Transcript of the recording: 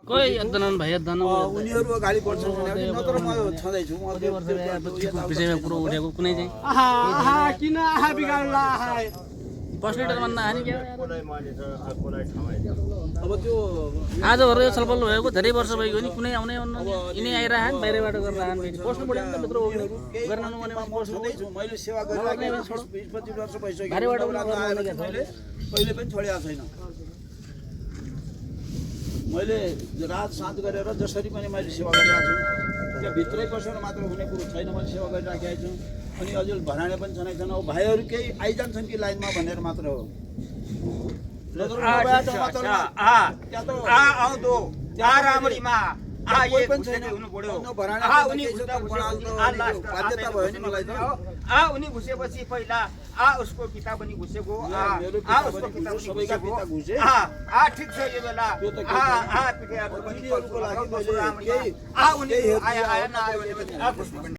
कोही एकदन भाइ एकदन उनीहरू अगाडि बढ्छन् भने नत्र म छँदैछु म विषयमा कुरो उठेको कुनै चाहिँ किन आहा बिगाड्ला बस लिटरमा नहानी क्या अब त्यो आज भएर यो छलफल भएको धेरै वर्ष भइगयो नि कुनै आउने यिनै आइरहन् बाहिरबाट गरेर आउनु बस्नु पऱ्यो नि त भित्र गर्न नमने छँदैछु मैले सेवा गरिरहेको 20-25 वर्ष भइसक्यो बाहिरबाट कहिले पनि छोडेको छैन मैले रात साँझ गरेर जसरी पनि मैले सेवा गरिरहेको छु त्यहाँ भित्रै बसेर मात्र हुने कुरो छैन मैले सेवा गरिराखेको छु अनि अझै भनाने पनि छन् अब भाइहरू केही आइजान्छन् कि लाइनमा भनेर मात्र हो उनी घुसेपछि पहिला उसको पिता पनि घुसेको उसको पिता सबैका पिता घुसे ठिक छ यो बेला लागि